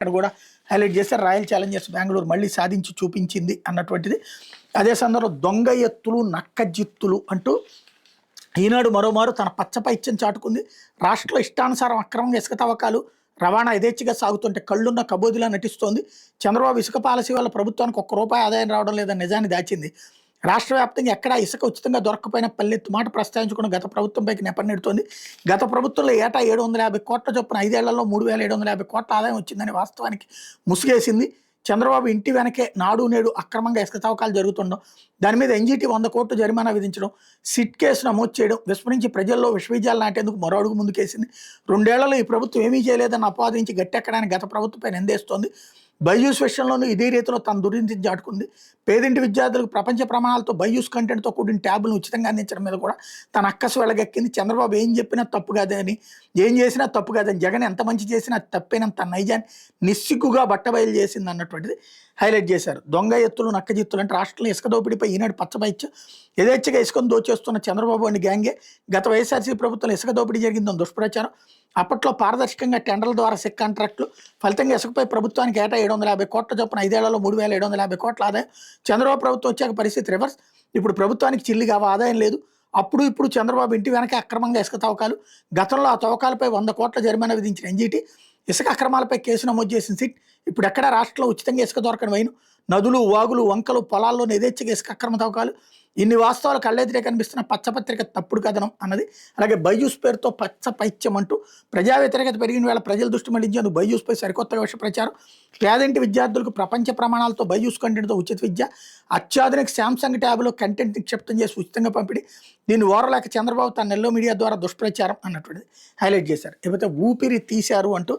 అక్కడ కూడా హైలైట్ చేశారు. రాయల్ ఛాలెంజర్స్ బెంగళూరు మళ్ళీ సాధించి చూపించింది అన్నటువంటిది. అదే సందర్భంలో దొంగ ఎత్తులు నక్కజిత్తులు అంటూ ఈనాడు మరోమారు తన పచ్చపైత్యం చాటుకుంది. రాష్ట్రంలో ఇష్టానుసారం అక్రమంగా ఇసుక తవ్వకాలు రవాణా యథేచ్ఛగా సాగుతుంటే కళ్ళున్న కబోదిలా నటిస్తోంది. చంద్రబాబు ఇసుక పాలసీ వల్ల ప్రభుత్వానికి ₹1 ఆదాయం రావడం లేదని నిజాన్ని దాచింది. రాష్ట్ర వ్యాప్తంగా ఎక్కడా ఇసుక ఉచితంగా దొరక్కపోయినా పల్లెత్తు మాట ప్రస్తావించుకున్న గత ప్రభుత్వంపైకి నెపన్నెడుతోంది. గత ప్రభుత్వంలో ఏటా 750 కోట్ల చొప్పున 5 ఏళ్లలో 3750 కోట్ల ఆదాయం వచ్చిందని వాస్తవానికి ముసుగేసింది. చంద్రబాబు ఇంటి వెనకే నాడు నేడు అక్రమంగా ఇసుక తవ్వకాలు జరుగుతుండడం, దాని మీద ఎన్జీటీ 100 కోట్లు జరిమానా విధించడం, సిట్ కేసు నమోదు చేయడం, విస్మరించి ప్రజల్లో విశ్వవిద్యాలయాలు నాటేందుకు మరో అడుగు ముందుకేసింది. 2 ఏళ్లలో ఈ ప్రభుత్వం ఏమీ చేయలేదని అపాదించి గట్టెక్కడానికి గత ప్రభుత్వంపై నిందేస్తోంది. బైజూస్ విషయంలోనూ ఇదే రీతిలో తన దుర్నీతిని చాటుకుంది. పేదింటి విద్యార్థులకు ప్రపంచ ప్రమాణాలతో బైజూస్ కంటెంట్తో కూడిన ట్యాబులను ఉచితంగా అందించడం మీద కూడా తన అక్కసు వెళ్ళగక్కింది. చంద్రబాబు ఏం చెప్పినా తప్పు కాదని, ఏం చేసినా తప్పు కాదని, జగన్ ఎంత మంచి చేసినా తప్పేనంత తన నైజాన్ని నిస్సిగ్గుగా బట్టబయలు చేసింది అన్నటువంటిది హైలైట్ చేశారు. దొంగ ఎత్తులు నక్కజిత్తులు అంటే రాష్ట్రంలో ఇసుక దోపిడీపై ఈనాడు పచ్చబైత్యం యథేచ్ఛగా ఇసుకను దోచేస్తున్న చంద్రబాబు అని గ్యాంగే గత వైఎస్ఆర్సీ ప్రభుత్వంలో ఇసుక దోపిడీ జరిగిందని దుష్ప్రచారం. అప్పట్లో పారదర్శకంగా టెండర్ల ద్వారా సెక్ కాంట్రాక్టులు, ఫలితంగా ఇసుకపై ప్రభుత్వానికి ఏటా 750 కోట్ల చొప్పున 5 ఏళ్లలో 3750 కోట్ల ఆదాయం. చంద్రబాబు ప్రభుత్వం వచ్చాక పరిస్థితి రివర్స్. ఇప్పుడు ప్రభుత్వానికి చిల్లిగా ఆదాయం లేదు. ఇప్పుడు చంద్రబాబు ఇంటి వెనక అక్రమంగా ఇసుక తవ్వకాలు. గతంలో ఆ తవ్వకాలపై 100 కోట్ల జరిమానా విధించిన ఎన్జీటీ, ఇసుక అక్రమాలపై కేసు నమోదు చేసిన సిట్, ఇప్పుడు ఎక్కడ రాష్ట్రంలో ఉచితంగా ఇసుక దొరకని వైను, నదులు, వాగులు, వంకలు, పొలాల్లోని యథేచ్ఛగా ఇసుక అక్రమ తవ్వకాలు. ఇన్ని వాస్తవాలు కళ్ళెదిరే కనిపిస్తున్న పచ్చపత్రిక తప్పుడు కథనం అన్నది. అలాగే బైజూస్ పేరుతో పచ్చ పైత్యం అంటూ ప్రజా వ్యతిరేకత పెరిగిన వేళ ప్రజల దృష్టి మళ్లించేందుకు బైజూస్పై సరికొత్తగా విష ప్రచారం. పేదింటి విద్యార్థులకు ప్రపంచ ప్రమాణాలతో బైజూస్ కంటెంట్తో ఉచిత విద్య, అత్యాధునిక శాంసంగ్ ట్యాబ్లో కంటెంట్ నిక్షిప్తం చేసి ఉచితంగా పంపిణీ. దీన్ని ఓరలేక చంద్రబాబు తన నెల్లో మీడియా ద్వారా దుష్ప్రచారం అన్నటువంటిది హైలైట్ చేశారు. లేకపోతే ఊపిరి తీశారు అంటూ